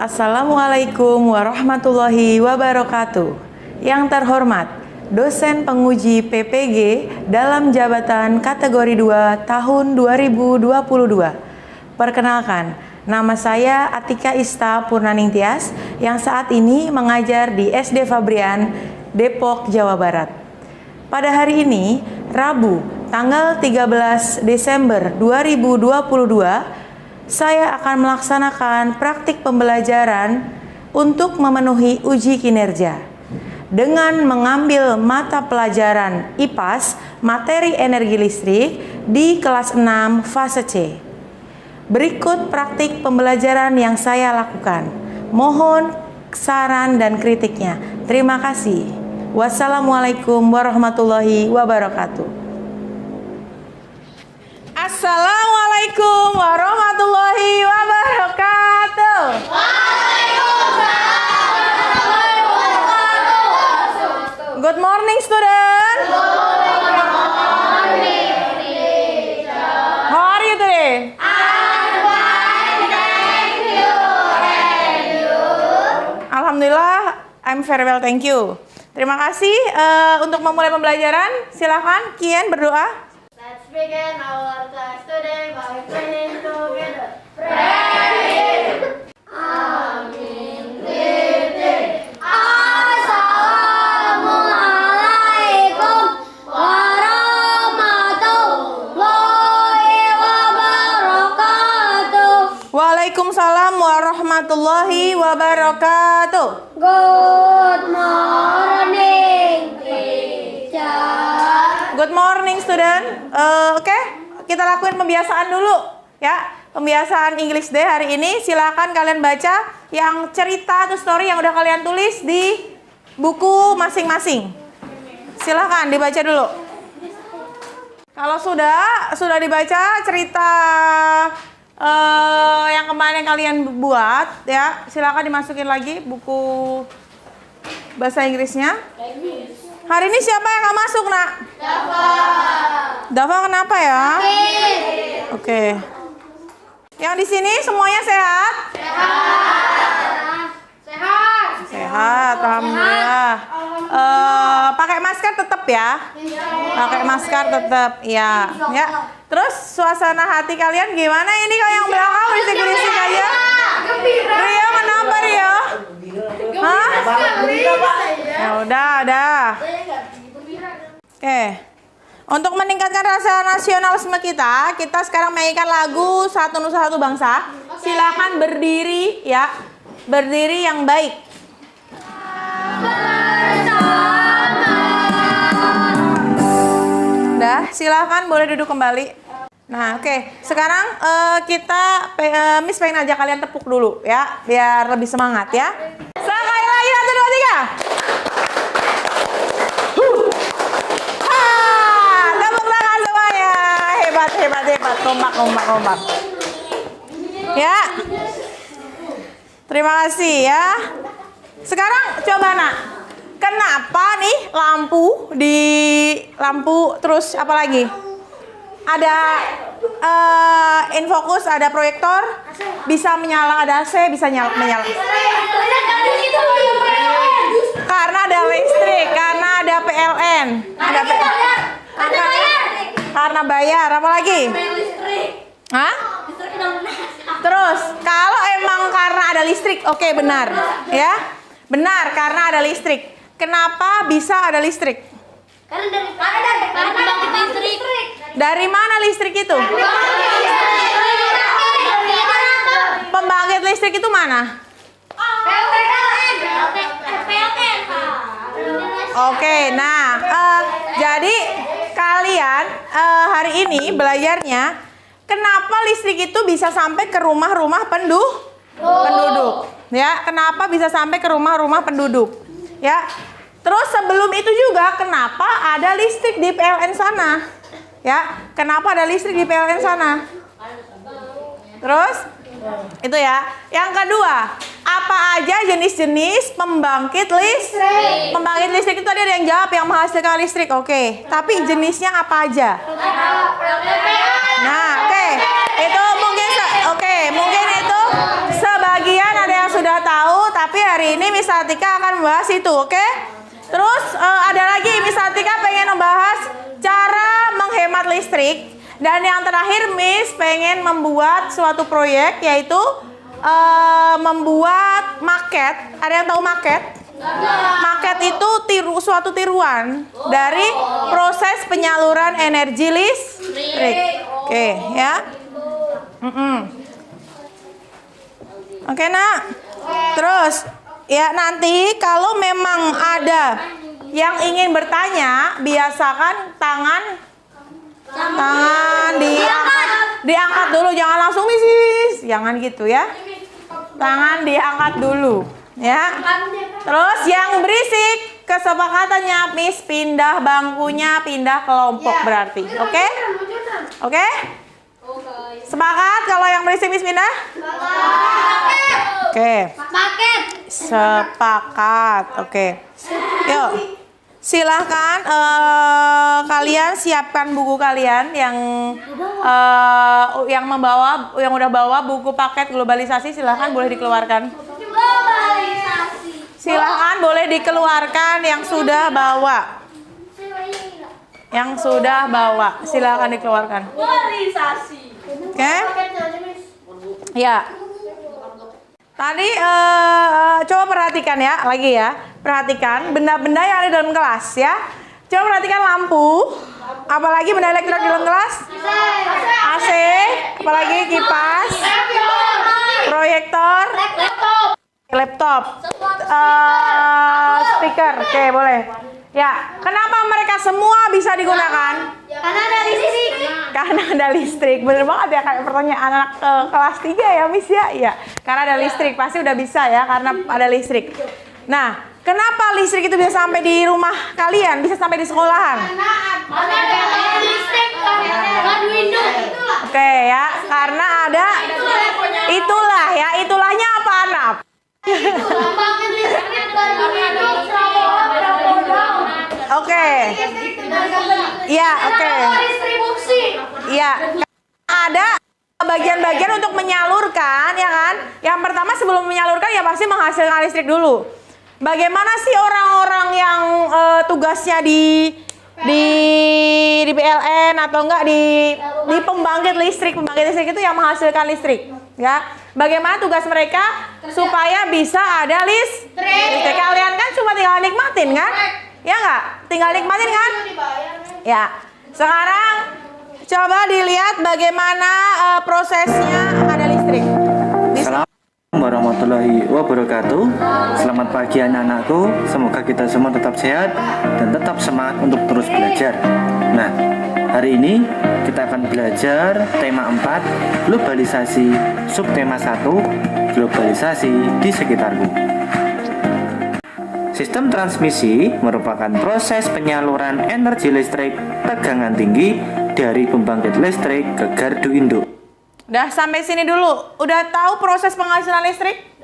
Assalamualaikum warahmatullahi wabarakatuh. Yang terhormat, dosen penguji PPG dalam jabatan kategori 2 tahun 2022. Perkenalkan, nama saya Atika Ista Purnaning Tias yang saat ini mengajar di SD Fabrian, Depok, Jawa Barat. Pada hari ini, Rabu, tanggal 13 Desember 2022, saya akan melaksanakan praktik pembelajaran untuk memenuhi uji kinerja dengan mengambil mata pelajaran IPAS materi energi listrik di kelas 6 fase C. Berikut praktik pembelajaran yang saya lakukan. Mohon saran dan kritiknya. Terima kasih. Wassalamualaikum warahmatullahi wabarakatuh. Assalamualaikum warahmatullahi wabarakatuh. Good morning, student. Good morning, teacher. How are you today? I'm fine, thank you. And you? Alhamdulillah, I'm very well, thank you. Terima kasih. Untuk memulai pembelajaran, silakan Kian berdoa. Let's begin our class today by praying together. Pray. Amin. Assalamualaikum warahmatullahi wabarakatuh. Waalaikumsalam warahmatullahi wabarakatuh. Good morning, teacher. Good morning, student. Oke, kita lakuin pembiasaan dulu ya. Pembiasaan English Day hari ini. Silakan kalian baca yang cerita atau story yang udah kalian tulis di buku masing-masing. Silakan dibaca dulu. Kalau sudah dibaca cerita yang kemarin kalian buat ya, silakan dimasukin lagi buku bahasa Inggrisnya. Hari ini siapa yang nggak masuk, Nak? Dava kenapa ya? Oke. Yang di sini semuanya sehat? Sehat, alhamdulillah. Pakai masker tetap ya? Pakai masker tetap, ya. Ya. Terus suasana hati kalian gimana ini? Kalau yang belakang berisik-berisik aja. Rio, kenapa Rio? Hah? Ya udah. Oke. Untuk meningkatkan rasa nasionalisme kita sekarang mainkan lagu Satu Nusa Satu Bangsa. Silakan berdiri ya. Berdiri yang baik. Udah, silakan boleh duduk kembali. Nah, oke. Sekarang kita Miss pengen ajak kalian tepuk dulu ya, biar lebih semangat ya. Sekali lagi 1 2 3. Tepuk tangan semuanya. Hebat. Kompak. Ya. Terima kasih ya. Sekarang coba Nak. Kenapa nih lampu terus apa lagi? Ada infokus, ada proyektor, bisa menyala, ada AC, bisa menyala. Karena ada listrik, karena ada PLN. Karena bayar, apa lagi? Hah? Terus, kalau emang karena ada listrik, oke, benar. Ya, benar, karena ada listrik. Kenapa bisa ada listrik? Karena dari pembangkit listrik. Dari mana listrik itu? Pembangkit listrik itu mana? Oke, nah, jadi kalian hari ini belajarnya kenapa listrik itu bisa sampai ke rumah-rumah penduduk? Ya, kenapa bisa sampai ke rumah-rumah penduduk? Ya, terus sebelum itu juga kenapa ada listrik di PLN sana? Ya, kenapa ada listrik di PLN sana? Terus, itu ya. Yang kedua, apa aja jenis-jenis pembangkit listrik? Pembangkit listrik itu tadi ada yang jawab yang menghasilkan listrik, oke. Tapi jenisnya apa aja? Nah, oke. Itu mungkin, mungkin itu sebagian ada yang sudah Atika akan membahas itu, oke? Terus ada lagi Miss Atika pengen membahas cara menghemat listrik. Dan yang terakhir Miss pengen membuat suatu proyek, yaitu membuat maket. Ada yang tahu maket? Maket itu suatu tiruan dari proses penyaluran energi listrik. Oke, ya. Oke, Nak. Terus ya, nanti kalau memang ada yang ingin bertanya, biasakan tangan diangkat dulu, jangan langsung misis, jangan gitu ya. Tangan diangkat dulu, ya. Terus yang berisik, kesepakatannya Miss pindah bangkunya, pindah kelompok berarti, oke? Oke? Sepakat kalau yang berisik Miss pindah? Oke. Sepakat, oke. Yuk. Silahkan kalian siapkan buku kalian yang udah bawa buku paket globalisasi, silahkan boleh dikeluarkan. Silahkan boleh dikeluarkan yang sudah bawa. Yang sudah bawa, silahkan dikeluarkan. Oke? Ya. Tadi coba perhatikan ya, lagi ya. Perhatikan benda-benda yang ada di dalam kelas ya. Coba perhatikan lampu. Apalagi benda elektrik di dalam kelas? AC. Apalagi kipas. Proyektor. Laptop. Speaker. Oke, boleh. Ya, kenapa mereka semua bisa digunakan? Karena ada listrik. Karena ada listrik. Bener banget ya, kayak pertanyaan anak kelas 3 ya, Miss ya? Iya, karena ada listrik. Pasti udah bisa ya, karena ada listrik. Nah, kenapa listrik itu bisa sampai di rumah kalian? Bisa sampai di sekolahan? Karena ada listrik. Oke ya, karena ada itulah ya. Itulahnya apa, Anap? Oke. Iya, oke. Iya, ada bagian-bagian untuk menyalurkan, ya kan? Yang pertama sebelum menyalurkan ya pasti menghasilkan listrik dulu. Bagaimana sih orang-orang yang tugasnya di PLN atau enggak di pembangkit listrik itu yang menghasilkan listrik, ya? Bagaimana tugas mereka supaya bisa ada listrik? Kalian kan cuma tinggal nikmatin kan? Ya enggak? Tinggal nikmatin kan? Ya. Sekarang coba dilihat bagaimana prosesnya ada listrik. Assalamualaikum warahmatullahi wabarakatuh. Selamat pagi anak-anakku. Semoga kita semua tetap sehat dan tetap semangat untuk terus belajar. Nah, hari ini kita akan belajar tema 4, globalisasi, subtema 1, globalisasi di sekitarku. Sistem transmisi merupakan proses penyaluran energi listrik tegangan tinggi dari pembangkit listrik ke gardu induk. Udah sampai sini dulu. Udah tahu proses penghasilan listrik?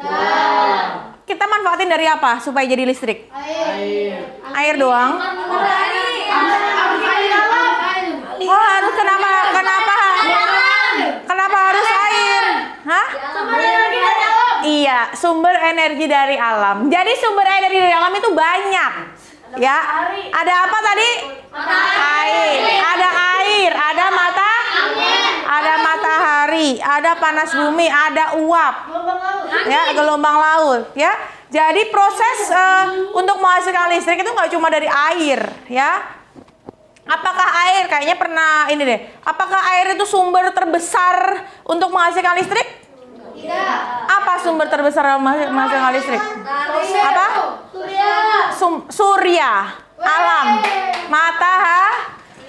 Kita manfaatin dari apa supaya jadi listrik? Air doang. Oh, harus kenapa harus air? Hah? Iya, sumber energi dari alam. Jadi sumber energi dari alam itu banyak. Ya. Ada apa tadi? Air. Ada air, ada matahari, ada panas bumi, ada uap. Ya, gelombang laut, ya. Jadi proses untuk menghasilkan listrik itu nggak cuma dari air, ya. Apakah air? Kayaknya pernah ini deh. Apakah air itu sumber terbesar untuk menghasilkan listrik? Tidak. Apa sumber terbesar menghasilkan listrik? Apa? Surya, alam,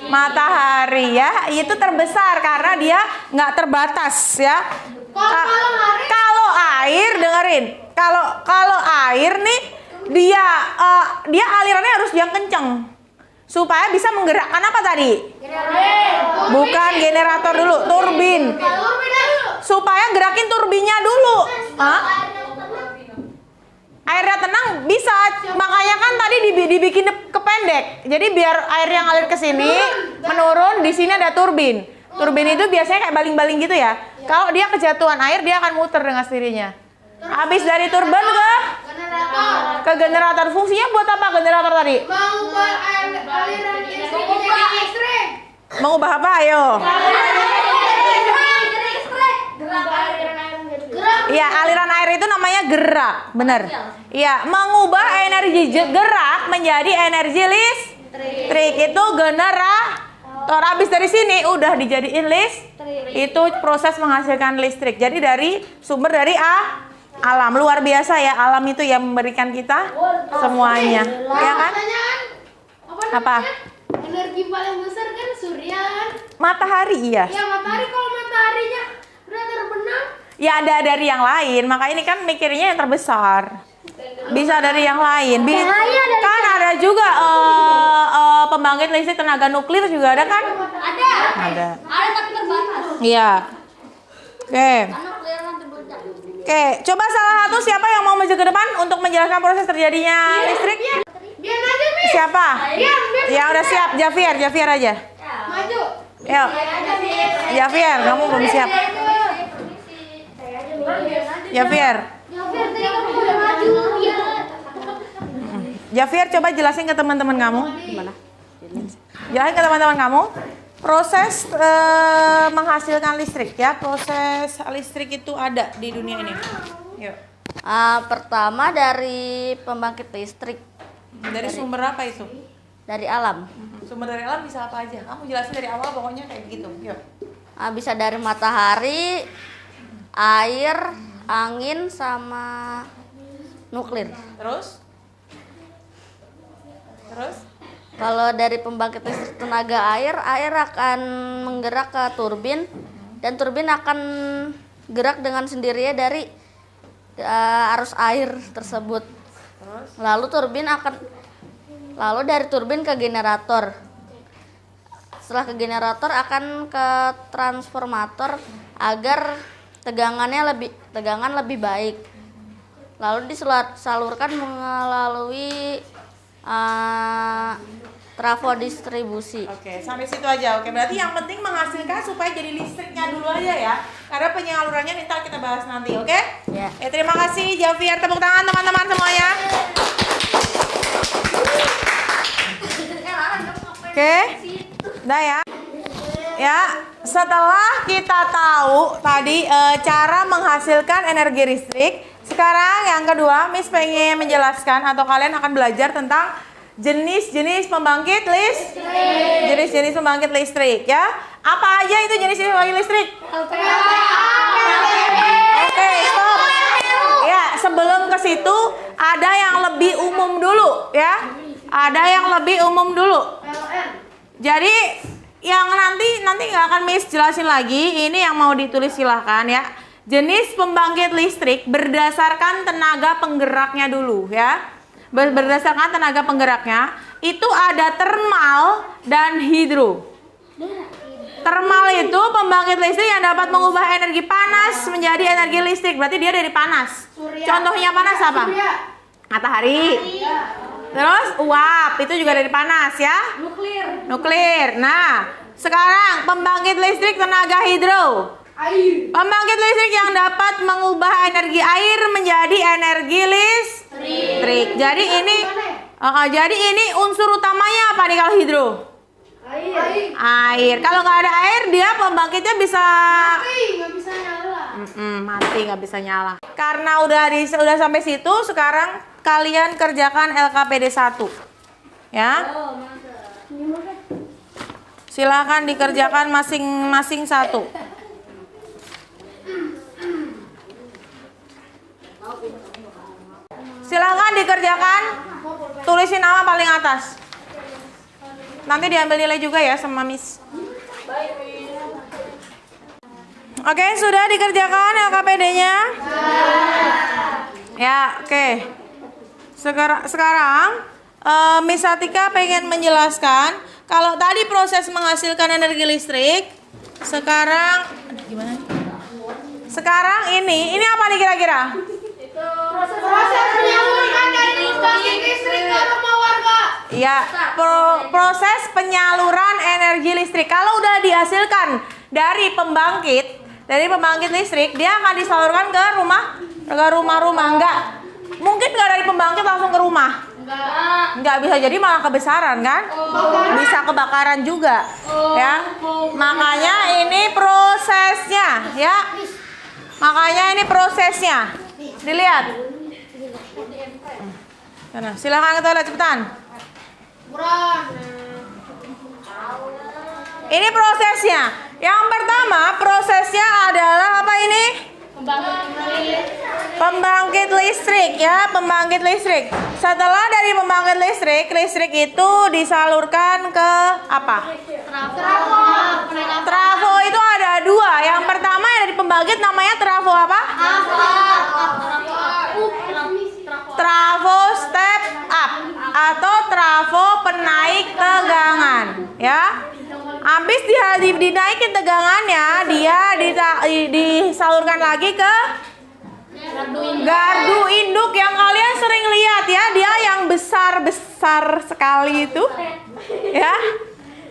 matahari ya. Itu terbesar karena dia nggak terbatas ya. Kalau air, dengerin. Kalau air nih dia alirannya harus yang kenceng supaya bisa menggerakkan apa tadi? Bukan generator dulu, turbin. Supaya gerakin turbinnya dulu. Hah? Airnya tenang bisa, makanya kan tadi dibikin kependek. Jadi biar air yang ngalir ke sini menurun, di sini ada turbin. Turbin itu biasanya kayak baling-baling gitu ya. Kalau dia kejatuhan air, dia akan muter dengan sendirinya. Habis dari turbin ke generator. Ke generator. Fungsinya buat apa generator tadi? Mengubah aliran listrik menjadi listrik. Mengubah apa? Ayo. Iya, aliran air itu namanya gerak, bener. Iya, mengubah energi gerak menjadi energi listrik itu generator. Habis dari sini udah dijadiin itu proses menghasilkan listrik. Jadi dari sumber dari alam, luar biasa ya, alam itu yang memberikan kita semuanya, ya kan? Apa? Energi paling besar kan surya. Matahari, iya. Ya matahari, kalau mataharinya udah terbenam. Ya ada dari yang lain, maka ini kan mikirnya yang terbesar. Bisa dari yang lain. Kan ada juga pembangkit listrik tenaga nuklir juga ada kan? Ada. Ada. Ada tapi terbatas. Iya. Oke. Nuklir nanti meledak. Oke, coba salah satu siapa yang mau maju ke depan untuk menjelaskan proses terjadinya listrik? Biar aja, Mi. Siapa? Biar. Yang udah siap, Javier aja. Maju. Yuk, Javier, kamu belum siap. Javier, Javier coba jelasin ke teman-teman kamu. Gimana? Jelasin ke teman-teman kamu proses menghasilkan listrik ya. Proses listrik itu ada di dunia ini. Yuk. Pertama dari pembangkit listrik Dari sumber apa itu? dari alam. Sumber dari alam bisa apa aja? Kamu jelasin dari awal pokoknya kayak gitu. Yuk. Bisa dari matahari, air, angin, sama nuklir. Terus? Kalau dari pembangkit listrik tenaga air akan menggerak ke turbin dan turbin akan gerak dengan sendirinya dari arus air tersebut. Lalu dari turbin ke generator. Setelah ke generator akan ke transformator agar tegangan lebih baik. Lalu disalurkan melalui trafo distribusi. Oke, sampai situ aja. Oke, berarti yang penting menghasilkan supaya jadi listriknya dulu aja ya. Karena penyalurannya ntar kita bahas nanti, oke? Ya. Terima kasih Javier. Tepuk tangan teman-teman semuanya. Oke. Udah ya. Ya, setelah kita tahu tadi cara menghasilkan energi listrik, sekarang yang kedua Miss pengen menjelaskan atau kalian akan belajar tentang jenis-jenis pembangkit listrik. Jenis-jenis pembangkit listrik ya. Apa aja itu jenis pembangkit listrik? Oke, stop. Ya, sebelum ke situ ada yang lebih umum dulu ya. Ada yang lebih umum dulu. Jadi yang nanti nggak akan Miss jelasin lagi. Ini yang mau ditulis silahkan ya. Jenis pembangkit listrik berdasarkan tenaga penggeraknya dulu ya. Berdasarkan tenaga penggeraknya itu ada termal dan hidro. Termal itu pembangkit listrik yang dapat mengubah energi panas menjadi energi listrik. Berarti dia dari panas. Contohnya panas apa? Matahari. Terus uap itu juga dari panas ya. Nuklir. Nah, sekarang pembangkit listrik tenaga hidro. Pembangkit listrik yang dapat mengubah energi air menjadi energi listrik. Jadi ini unsur utamanya apa nih kalau hidro? Air. Kalau nggak ada air dia pembangkitnya bisa mati, nggak bisa nyala. Karena udah sampai situ, sekarang kalian kerjakan LKPD 1 ya. Silakan dikerjakan masing-masing satu. Silakan dikerjakan, tulisin nama paling atas. Nanti diambil nilai juga ya sama Miss. Oke, sudah dikerjakan LKPD-nya? Ya, oke. Sekarang Miss Atika pengen menjelaskan kalau tadi proses menghasilkan energi listrik, sekarang gimana? Sekarang ini apa nih kira-kira? Proses penyaluran dari pembangkit listrik ke rumah warga. Ya, proses penyaluran energi listrik. Kalau udah dihasilkan dari pembangkit listrik, dia akan disalurkan ke rumah-rumah. Mungkin nggak dari pembangkit langsung ke rumah? Nggak bisa, jadi malah kebesaran kan? Bisa kebakaran juga, ya. Makanya ini prosesnya, ya. Makanya ini prosesnya. Dilihat. Sana, silakan ke toilet cepetan. Ini prosesnya. Yang pertama prosesnya adalah apa ini? Pembangkit listrik, ya, pembangkit listrik. Setelah dari pembangkit listrik, listrik itu disalurkan ke apa? Trafo itu ada dua. Yang pertama yang dari pembangkit namanya trafo apa? Trafo step up atau trafo penaik tegangan, ya. Habis dinaikin tegangannya, dia disalurkan lagi ke gardu induk yang kalian sering lihat, ya. Dia yang besar-besar sekali itu, ya.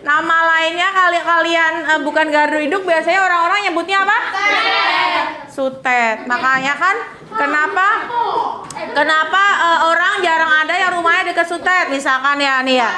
Nama lainnya kalian bukan gardu induk, biasanya orang-orang nyebutnya apa? Sutet. Makanya kan kenapa orang jarang ada yang rumahnya dekat sutet, misalkan ya nih ya.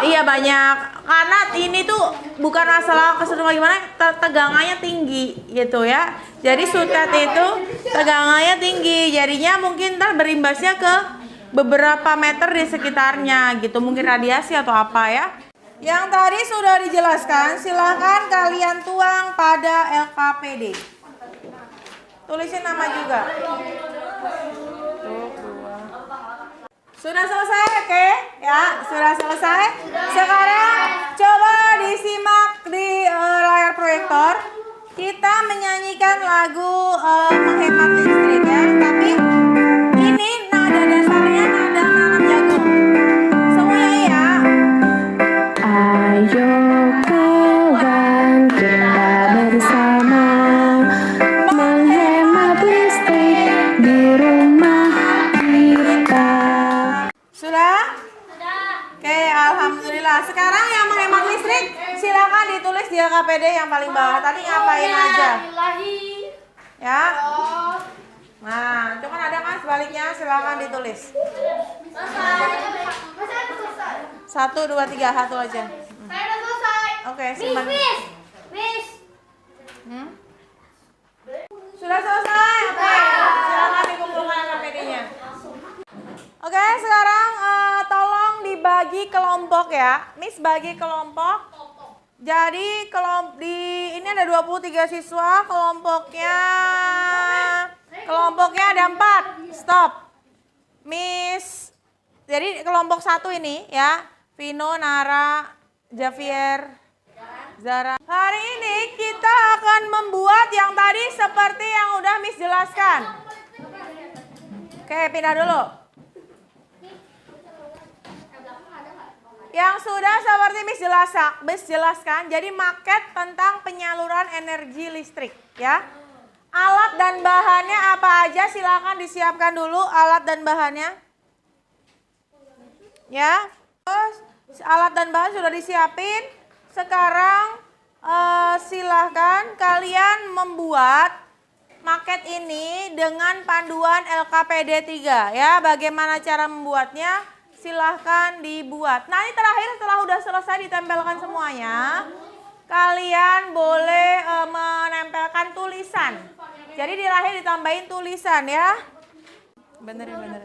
Iya banyak, karena ini tuh bukan masalah kesetrum gimana, tegangannya tinggi gitu ya. Jadi sutet itu tegangannya tinggi, jadinya mungkin ntar berimbasnya ke beberapa meter di sekitarnya gitu, mungkin radiasi atau apa ya. Yang tadi sudah dijelaskan, silahkan kalian tuang pada LKPD. Tulisin nama juga. Sudah selesai, oke? Ya, sudah selesai. Sekarang coba disimak di layar proyektor. Kita menyanyikan lagu menghemat listrik, ya. Tapi ini nada dasarnya nada malam jagung. Semuanya ya. Ayo kawan kita bersama menghemat listrik di rumah kita. Sudah? Oke, alhamdulillah. Sekarang yang menghemat listrik silakan ditulis di LKPD yang paling bawah. Tadi ngapain aja? Ya. Nah, itu kan ada kan sebaliknya, silakan ditulis. 1, 2, 3, satu aja. Saya udah selesai. Oke, simpan. Miss. Sudah selesai? Oke, silakan dikumpulkan LKPD-nya. Oke, sekarang tolong dibagi kelompok ya. Miss bagi kelompok. Jadi ini ada 23 siswa, kelompoknya ada 4. Stop. Miss. Jadi kelompok 1 ini ya. Vino, Nara, Javier, Zara. Hari ini kita akan membuat yang tadi seperti yang udah Miss jelaskan. Oke, pindah dulu. Yang sudah seperti Miss jelaskan, jadi maket tentang penyaluran energi listrik ya. Alat dan bahannya apa aja, silakan disiapkan dulu alat dan bahannya. Ya, terus alat dan bahan sudah disiapin. Sekarang silahkan kalian membuat maket ini dengan panduan LKPD 3 ya. Bagaimana cara membuatnya? Silahkan dibuat. Nah, ini terakhir setelah udah selesai ditempelkan semuanya, kalian boleh menempelkan tulisan. Jadi di akhir ditambahin tulisan ya. Benerin.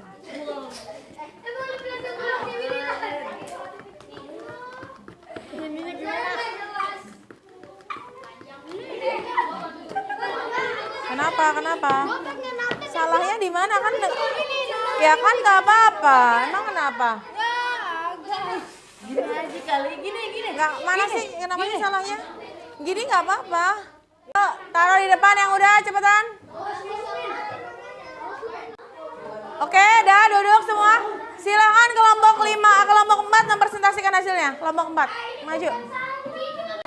Kenapa? Salahnya di mana kan? Ya kan nggak apa-apa. Emang kenapa? Gini. Nggak, mana sih? Kenapa sih salahnya? Gini nggak apa-apa. Yuk, taruh di depan yang udah, cepetan. Oke, dah duduk semua. Silakan kelompok 5, kelompok 4 mempresentasikan hasilnya. Kelompok 4, maju.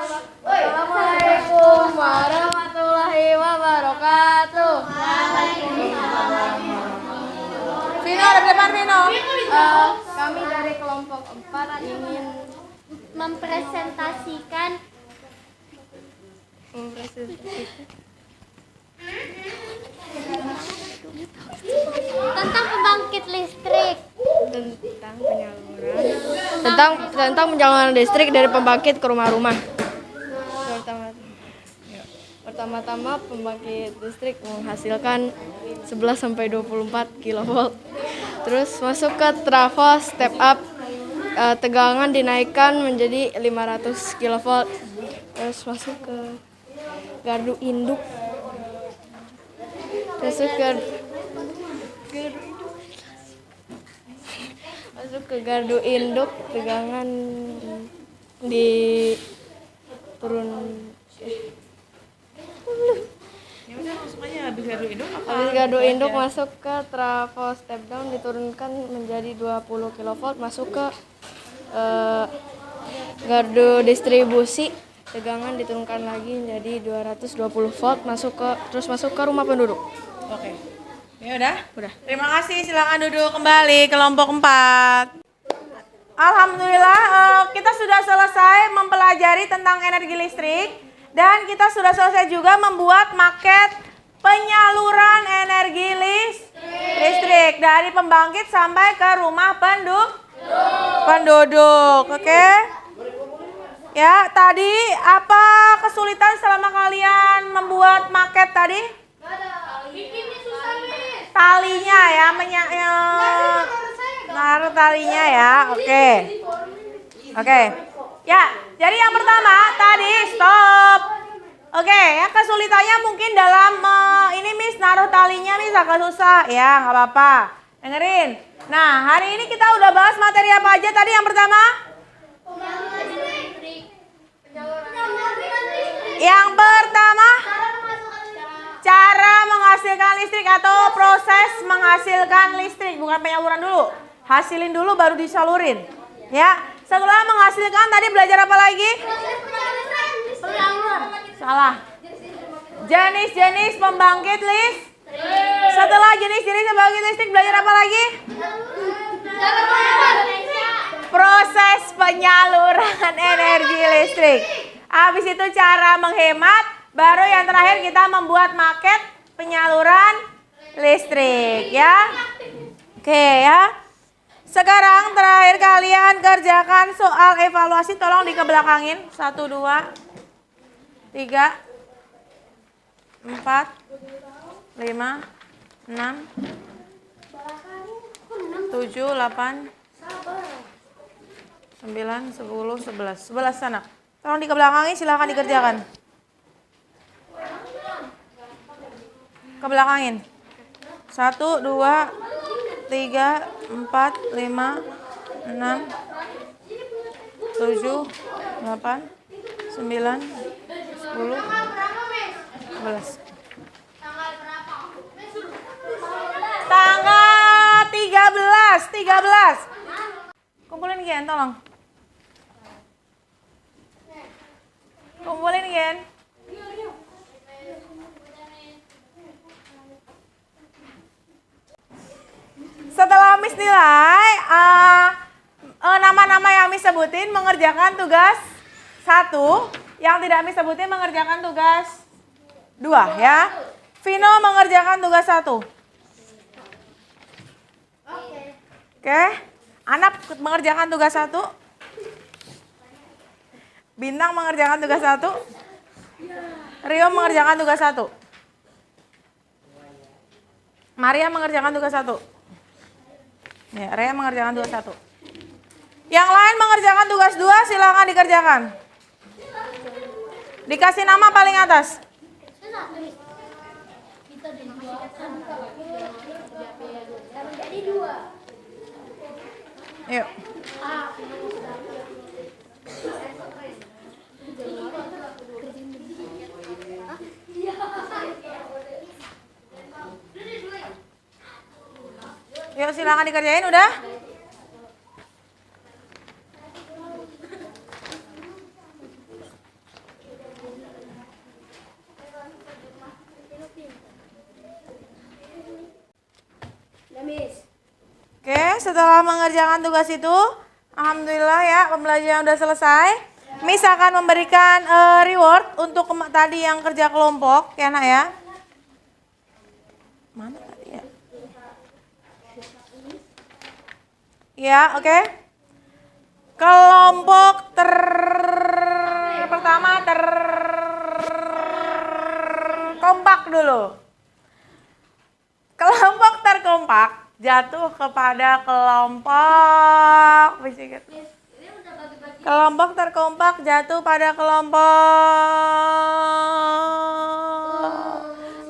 Assalamualaikum warahmatullahi wabarakatuh. Vino, ada di depan Vino. Kami dari kelompok 4 ingin Mempresentasikan Tentang pembangkit listrik. Tentang penyaluran listrik dari pembangkit ke rumah-rumah. Pertama-tama pembangkit listrik menghasilkan 11 sampai 24 kV. Terus masuk ke trafo step up, tegangan dinaikkan menjadi 500 kV. Terus masuk ke gardu induk. Masuk ke gardu induk, tegangan diturun. Ya udah langsung aja habis gardu induk apa? Habis gardu induk masuk ke trafo step down, diturunkan menjadi 20 kV, masuk ke gardu distribusi, tegangan diturunkan lagi menjadi 220 volt, terus masuk ke rumah penduduk. Oke. Ya udah? Udah. Terima kasih, silakan duduk kembali kelompok 4. Alhamdulillah kita sudah selesai mempelajari tentang energi listrik dan kita sudah selesai juga membuat maket penyaluran energi listrik dari pembangkit sampai ke rumah penduduk. Oke? Ya, tadi apa kesulitan selama kalian membuat maket tadi? Bikinnya susah, Miss. Talinya ya, naruh talinya ya. Oke. Ya, jadi yang pertama tadi stop. Oke, ya kesulitannya mungkin dalam ini Miss naruh talinya Miss agak susah. Ya, nggak apa-apa. Dengerin. Nah, hari ini kita udah bahas materi apa aja tadi yang pertama? Yang pertama, cara menghasilkan listrik atau proses menghasilkan listrik, bukan penyaluran dulu. Hasilin dulu baru disalurin. Ya, setelah menghasilkan tadi belajar apa lagi? Salah. Jenis-jenis pembangkit listrik. Setelah jenis-jenis pembangkit listrik belajar apa lagi? Proses penyaluran energi listrik. Habis itu cara menghemat, baru yang terakhir kita membuat maket penyaluran listrik ya. Oke ya. Sekarang terakhir kalian kerjakan soal evaluasi, tolong dikebelakangin. 1, 2, 3, 4, 5, 6, 7, 8, 9, 10, 11. 11 sana. Tolong dikebelakangin, silakan dikerjakan. Kebelakangin. 1, 2, 3, 4, 5, 6, 7, 8, 9, 10, 11. Tanggal 13. Kumpulin Gen, tolong. Kumpulin Gen. Setelah Miss nilai, nama-nama yang Miss sebutin mengerjakan tugas 1, yang tidak Miss sebutin mengerjakan tugas 2 ya. Vino mengerjakan tugas 1. Oke. Anap mengerjakan tugas 1. Bintang mengerjakan tugas 1. Rio mengerjakan tugas 1. Maria mengerjakan tugas 1. Ya, Rea mengerjakan tugas 1. Yang lain mengerjakan tugas 2, silakan dikerjakan. Dikasih nama paling atas. Yuk. Yuk silakan dikerjain udah. Oke, setelah mengerjakan tugas itu, alhamdulillah ya pembelajaran udah selesai. Miss akan memberikan reward untuk tadi yang kerja kelompok ya nak ya. Mana tadi ya? Ya, oke. Kelompok pertama terkompak dulu. Kelompok terkompak jatuh kepada kelompok terkompak jatuh pada kelompok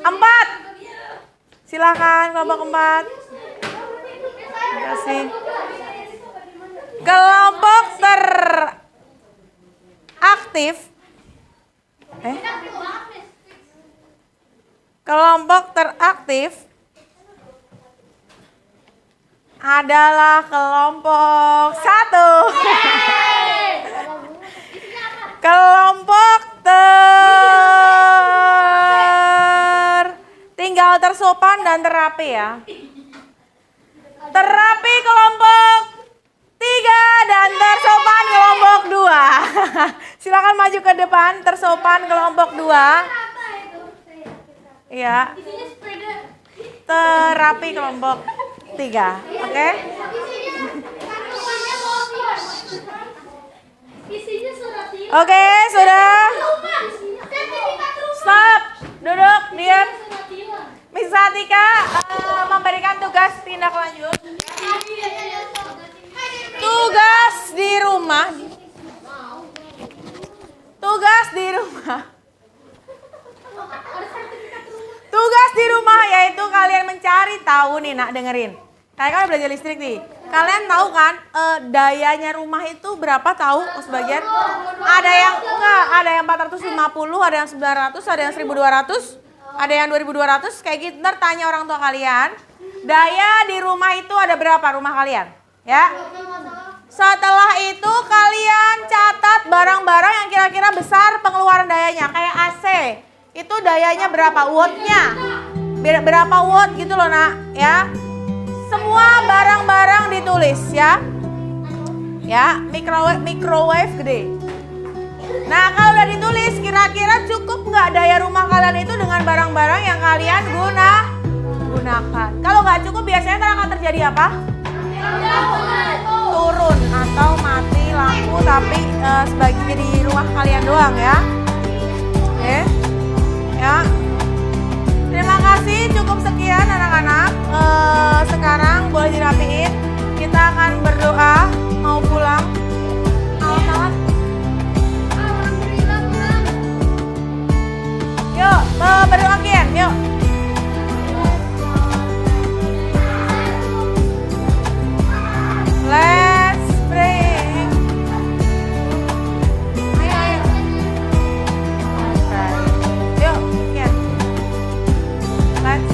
4. Silakan kelompok 4. Terima kasih. Kelompok teraktif kelompok teraktif adalah kelompok 1. Kelompok tinggal tersopan dan terapi ya. Terapi kelompok 3 dan tersopan kelompok 2. Silakan maju ke depan, tersopan kelompok 2. Iya. Terapi kelompok 3. Oke? Oke, sudah. Stop. Duduk, diam. Miss Satika memberikan tugas tindak lanjut. Tugas di rumah. Tugas di rumah yaitu kalian mencari tahu nih, nak dengerin. Kalian kan belajar listrik nih. Kalian tahu kan dayanya rumah itu berapa tahu sebagian? Ada yang enggak, ada yang 450, ada yang 900, ada yang 1200, ada yang 2200 kayak gitu. Ntar tanya orang tua kalian, daya di rumah itu ada berapa rumah kalian? Ya. Setelah itu kalian catat barang-barang yang kira-kira besar pengeluaran dayanya. Kayak AC, itu dayanya berapa wattnya? Berapa watt gitu loh nak, ya. Semua barang-barang ditulis ya. Ya, microwave gede. Nah kalau udah ditulis kira-kira cukup nggak daya rumah kalian itu dengan barang-barang yang kalian gunakan. Kalau nggak cukup biasanya akan terjadi apa? Turun atau mati lampu tapi sebagian di rumah kalian doang ya. Oke. Ya. Terima kasih, cukup sekian anak-anak. Sekarang boleh dirapiin. Kita akan berdoa mau pulang. Salam. Yuk, berdoa Kian, yuk. Let's pray. Ayo. Yuk, Kian. Let's.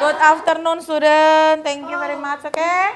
Good afternoon student, thank you very much, okay?